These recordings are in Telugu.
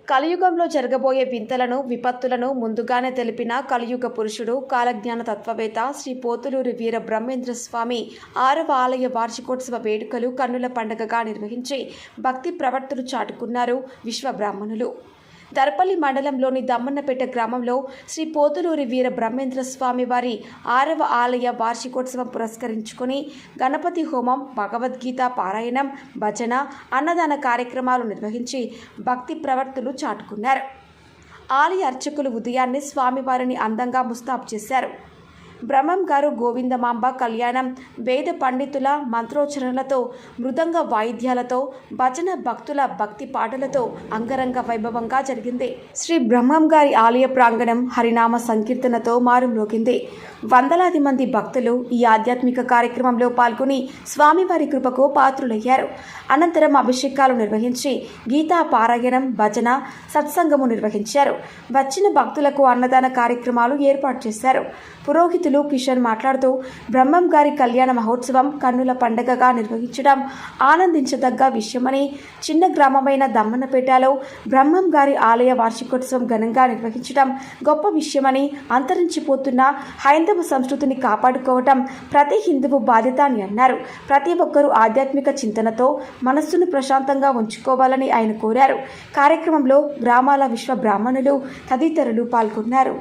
కలియుగంలో జరగబోయే వింతలను విపత్తులను ముందుగానే తెలిపిన కలియుగ పురుషుడు కాలజ్ఞాన తత్వవేత్త శ్రీ పోతులూరి వీర బ్రహ్మేంద్ర స్వామి 6వ ఆలయ వార్షికోత్సవ వేడుకలు కన్నుల పండుగగా నిర్వహించి భక్తి ప్రవర్తనలు చాటుకున్నారు విశ్వబ్రాహ్మణులు. దర్పల్లి మండలంలోని దమ్మన్నపేట గ్రామంలో శ్రీ పోతులూరి వీర బ్రహ్మేంద్ర స్వామి వారి 6వ ఆలయ వార్షికోత్సవం పురస్కరించుకొని గణపతి హోమం, భగవద్గీత పారాయణం, భజన, అన్నదాన కార్యక్రమాలు నిర్వహించి భక్తి ప్రవర్తనలు చాటుకున్నారు. ఆలయ అర్చకులు ఉదయాన్నే స్వామివారిని అందంగా ముస్తాబు చేశారు. బ్రహ్మం గారు గోవిందమాంబ కళ్యాణం, వేద పండితుల మంత్రోచ్చరణలతో, మృదంగ వాయిద్యాలతో, భజన భక్తుల భక్తి పాటలతో అంగరంగ వైభవంగా జరిగింది. శ్రీ బ్రహ్మం గారి ఆలయ ప్రాంగణం హరినామ సంకీర్తనతో మారుమ్రోగింది. వందలాది మంది భక్తులు ఈ ఆధ్యాత్మిక కార్యక్రమంలో పాల్గొని స్వామివారి కృపకు పాత్రులయ్యారు. అనంతరం అభిషేకాలు నిర్వహించి గీతా పారాయణం, భజన, సత్సంగము నిర్వహించారు. వచ్చిన భక్తులకు అన్నదాన కార్యక్రమాలు ఏర్పాటు చేశారు. పురోహితులు కిషన్ మాట్లాడుతూ బ్రహ్మం గారి కళ్యాణ మహోత్సవం కన్నుల పండగగా నిర్వహించడం ఆనందించదగ్గ విషయమని, చిన్న గ్రామమైన దమ్మన్నపేటలో బ్రహ్మం గారి ఆలయ వార్షికోత్సవం ఘనంగా నిర్వహించడం గొప్ప విషయమని, అంతరించిపోతున్న హైందవ సంస్కృతిని కాపాడుకోవటం ప్రతి హిందువు బాధ్యత అని అన్నారు. ప్రతి ఒక్కరూ ఆధ్యాత్మిక చింతనతో మనస్సును ప్రశాంతంగా ఉంచుకోవాలని ఆయన కోరారు. కార్యక్రమంలో గ్రామాల విశ్వ బ్రాహ్మణులు తదితరులు పాల్గొన్నారు.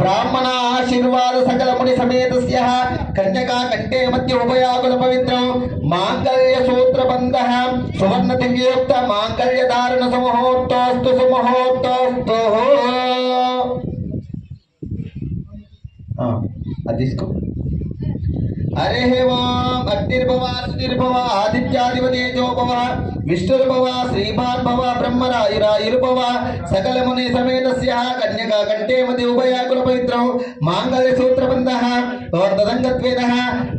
ब्राह्मण आशीर्वाद सकल मुनि समेत कन्यका कंठे मध्य उभयाकुल पवित्र मांगल्य सूत्र बंधः सुवर्ण दिव्ययुक्त मांगल्य धारण समहोत्तस्तु समहोत्तस्तु अदिस्को हरे वाम अग्निर्भव सुनिर्भव आदित्यादिपतेजो भव विष्णुर्भव श्रीमान्भव ब्रह्मरायुरायुर्भव सकलमुनि समेतस्य कन्यका कंठे मध्ये उभयाकुल पवित्रौ मांगल्यसूत्रबन्धः तदङ्गत्वेन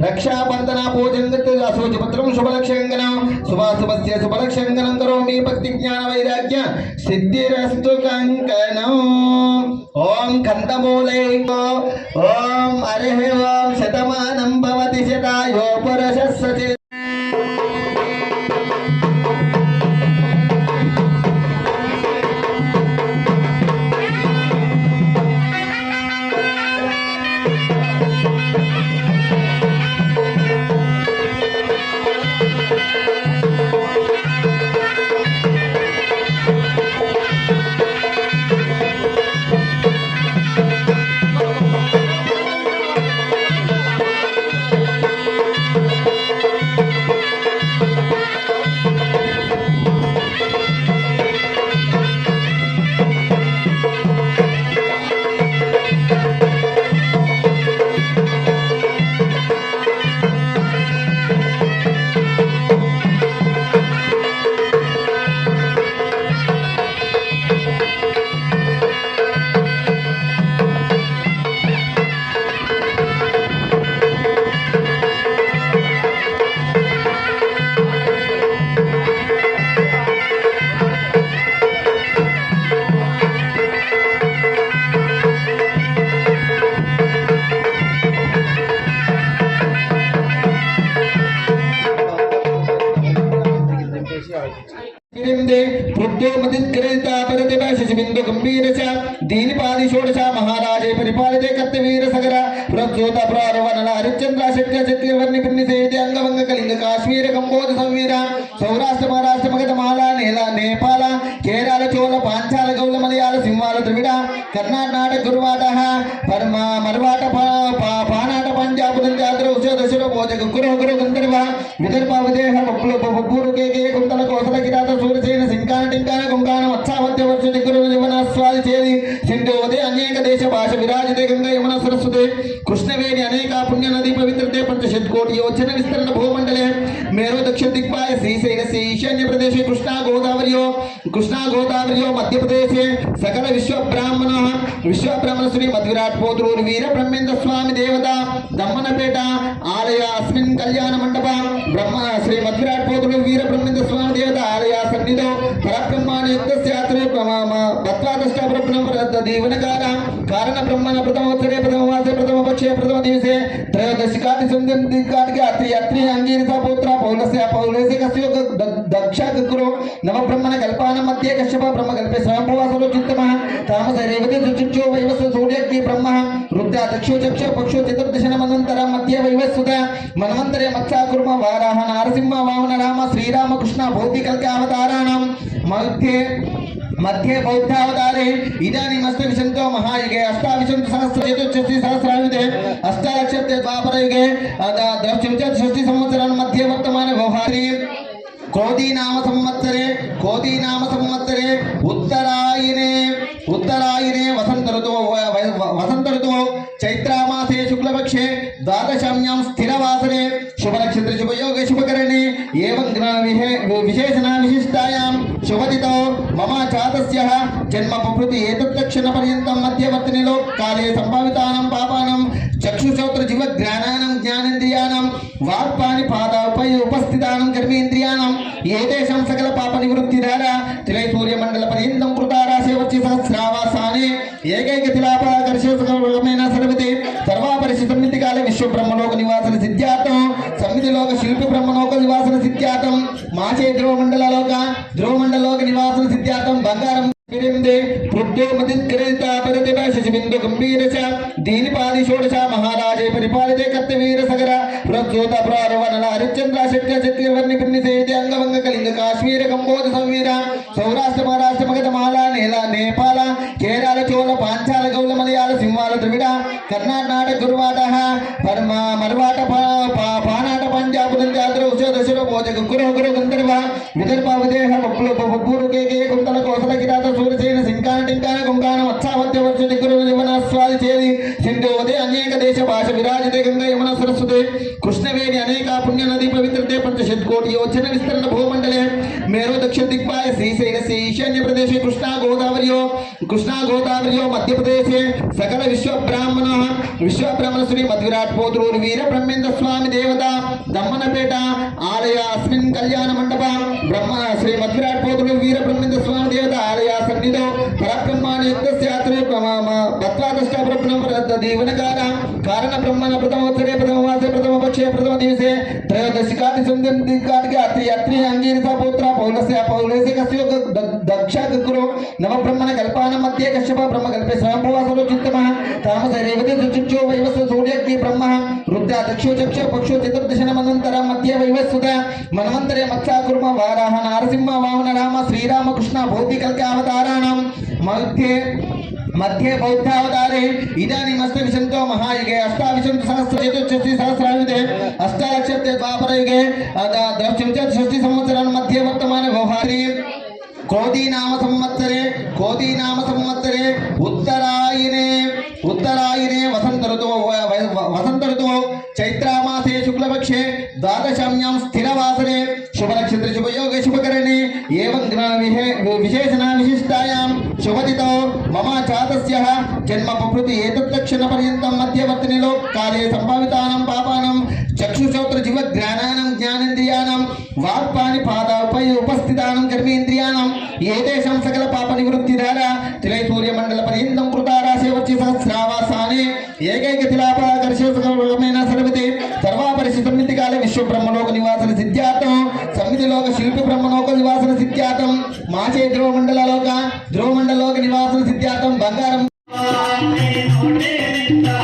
रक्षाबन्धना पूजङ्गत् असोजपत्रं शुभलक्षङ्गनं शुभाशुभस्य शुभलक्षङ्गनं करोमि भक्तिज्ञानवैराग्य सिद्धिरस्तु कङ्कणम् ओम कंदमूले ओम हरिः ओम शतमानं भवति शतायो पुरुषस्य बिंदु गंभीर दीनिपादि षोडश महाराजे परिपालिते कर्तवीर सगर प्रज्योत प्रारवनल हरिश्चंद्र शक्य चतुर्वर्णि पुण्यसेते अंगवंग कलिंग काश्मीर कंबोध संवीर सौराष्ट्र महाराष्ट्र मगध माला नेला नेपाल केरल चोल पांचाल गौल मलयाल सिंहाल द्रविड़ कर्नाटक गुरुवाट परमा मरवाट पानाट पंजाब ದಂಜಾದ್ರ ಉಷ ದಶರ ಭೋಜಕ ಗುರು ಗುರು ಗಂಧರ್ವ ವಿದರ್ಭ ವಿದೇಹ ಬಬ್ಬೂರು ಕೇಕೆ ಕುಂತಲ ಕೋಸಲ ಕಿರಾತ ಸೂರ್ಯಸೇನ ಸಿಂಕಾನ ಟಿಂಕಾನ ಗೊಂಗಾನ ಮತ್ಸಾವತ್ಯ ವರ್ಷ ದಿಗ್ಗುರು ಜೀವನ ಸ್ವಾದಿ ಚೇರಿ ಸಿಂಧೋದೆ ಅನೇಕ ದೇಶ ಭಾಷೆ ವಿರಾಜಿತೆ ಗಂಗಾ ಯಮುನ ಸರಸ್ವತಿ ಕೃಷ್ಣವೇಣಿ ಅನೇಕ ಪುಣ್ಯ ನದಿ ಪವಿತ್ರತೆ पंचशतकोटि योजन विस्तरण भूमंडले मेरो दक्षिण दिग्भागे श्रीशैल से ईशान्य प्रदेश कृष्णा गोदावरी मध्य प्रदेश सकल विश्व ब्राह्मण श्री मध्विराट पोतूर वीर ब्रह्मेंद्र स्वामी देवता दम्मनपेट आलय अस्मिन् कल्याण मंडप ब्रह्म श्री मध्विराट पोतूर वीर ब्रह्मेंद्र स्वामी देवता आलय सन्निधौ परब्रह्माण युक्तस्य यात्रे बत्वादष्ट ब्रह्म दीवनकार कारण ब्रह्मण प्रथमोत्तरे प्रथमवासे प्रथम पक्षे प्रथम दिवसे त्रयोदशिकादि संध्यादिकादि यात्री अंगीरसा पुत्र पौलस्य कस्यो दक्ष गुरु नव ब्रह्मण कल्पान मध्ये कश्यप ब्रह्म कल्पे स्वयंभुव सर्वचित्तमः तामस रेवती सुचिक्षो वैवस्व सूर्यग्नि ब्रह्म रुद्र दक्षो चक्ष पक्षो चतुर्दशन मनंतर मध्ये वैवस्वत मनवंतरे मत्स्य कुर्म वाराह नारसिंह वामन राम श्रीराम कृष्ण भौतिक अवताराणां मध्ये बौद्धावतारे इदानीमस्ति विशन्तो महायुगे अष्टाविंशति सहस्र चतुष्षष्टि सहस्रायुगे अष्टालक्षते द्वापरयुगे द्वादशषष्टि संवत्सरान् मध्ये वर्तमाने व्यवहारे क्रोधी नाम संवत्सरे उत्तरायणे वसंत ऋतु चैत्रामासे शुक्लपक्षे द्वादशाम्यां स्थिरवासरे शुभनक्षत्रे शुभयोगे शुभकरणे एवं विशेषण विशिष्टायां शुभतिथौ मम जातस्य जन्म प्रभृति एतत्क्षणपर्यन्तं मध्यवर्तिनि लोककाले संभावितानां पापानां चक्षुश्रोत्र जीवज्ञानानां ज्ञानेन्द्रियाणां वाक्पाणि उपस्थितानां कर्मेन्द्रियाणां एतेषां सकल पाप निवृत्तिद्वारा तिलैसूर्यमण्डलपर्यन्तं कृता राशिवच्चि सहस्रावासाने एकैकतिलापाकर्षमेन सर्वते सर्वापरिशितमितिकाले विश्वब्रह्मलोक निवासन सिद्ध्यार्थं संविधिलोक शिल्पि ब्रह्मलोक निवासन सिद्ध्यार्थं माचे ध्रुवमण्डलोक निवासन सिद्ध्यार्थं बंगारं बिंदु गंभीर दीनिपादि षोडश महाराजे परिपालिते कर्तवीर सगर प्रज्योत प्रारवनल हरिश्चंद्र शक्य चतुर्वर्णि पुण्यसेते अंगवंग कलिंग काश्मीर कंबोध संवीर सौराष्ट्र महाराष्ट्र मगध माला नेला नेपाल केरल चोल पांचाल गौल मलयाल सिंहाल द्रविड़ कर्नाटक गुरुवाट परमा मरवाट पानाट पंजाब ದಂಜಾದ್ರ ಉಷ దశలో భోజక గురు గురు గంధర్వ విదర్భ విదేహ బొబ్బూరు కేకే కుంతల కోసల కిరాత సూర్యసేన సింకాన టింకాన కుంకాన మత్సావత్య వర్ష గురు యవనాస్వాది చేది సింధోదే అనేక దేశ భాష విరాజితే గంగా యమున సరస్వతి కృష్ణవేణి అనేక పుణ్య నది పవిత్రతే పంచశతకోటి యోజన విస్తరణ భూమండలే మేరు దక్షిణ దిగ్బాయ శ్రీశైల ఈశాన్య ప్రదేశే కృష్ణా గోదావరియో మధ్యప్రదేశే సకల విశ్వబ్రాహ్మణ శ్రీ మధ్విరాట్ పోతులూరు వీర బ్రహ్మేంద్ర స్వామి దేవత దమ్మనపేట ఆలయ అస్మిన్ కళ్యాణ మండప శ్రీ మధ్విరాట్ పోతులూరు వీర బ్రహ్మేంద్ర స్వామి దేవత ఆలయ సన్నిధో పరబ్రహ్మాణ దీవనకార కారణ బ్రహ్మణ ప్రథమోత్తరే ప్రథమవాసే ప్రథమ పక్షే ప్రథమ దివసే త్రయోదశికాటి సంధికాటికి అత్రి అంగీరస పుత్ర పౌలస్య కస్య దక్ష గురు నవ బ్రహ్మణ కల్పాన మధ్య కశ్యప బ్రహ్మ కల్పే స్వయంభవాసలో చిత్తమ తామస రేవతి చుచో వైవస్వ సూర్యగ్ని బ్రహ్మ రుద్ర దక్షో చక్ష పక్షో చతుర్దశన మనంతర మధ్య వైవస్వత మన్వంతరే మత్సా కుర్మ వారాహ నారసింహ వామన రామ శ్రీరామ కృష్ణ భౌతికల్క అవతారాణం మధ్య బౌద్ధావతారే ఇదానీమస్త విశంతో మహాయుగే అష్టావిశంత సహస్ర చతుర్షష్టి సహస్రాయుధే అష్టాలక్షత్య ద్వాపరయుగే షష్ఠి సంవత్సరాన్ని మధ్య వర్తమాన వ్యవహారీ క్రోధీ నామ సంవత్సరే ఉత్తరాయణే వసంత ఋతువు చైత్రామాసే శుక్లపక్షే ద్వాదశామ్యాం స్థిరవాసరే శుభనక్షత్ర శుభయోగే శుభకరణే ఏవం విశేషణ విశిష్టాయాం శుభతితో మమ చాతస్య జన్మ ప్రకృతి ఏతత్తక్షణ పర్యంతం మధ్యవర్తినిలో కాలే సంభావితానాం పాపానాం చక్షుశ్రోత్ర జీవ జ్ఞానేంద్రియాణం వాక్పాని పాదపై ఉపస్థితానం కర్మేంద్రియాణం ఏతేషాం సకల పాప నివృత్తిధార తిలై సూర్యమండల పర్యంతం కృతారాశే వచ్చి సహస్రావాసానే ఏకైక తిలాపకర్షేణ సర్వతే సర్వాపరిషి సమితి కాలే విశ్వ బ్రహ్మలోక నివాసన సిద్ధ్యార్థం సమితిలోక శిల్పి బ్రహ్మలోక నివాసన సిద్ధ్యార్థం మాచే ధ్రువమండలోక నివాసన సిద్ధ్యార్థం బంగారం Hare Krishna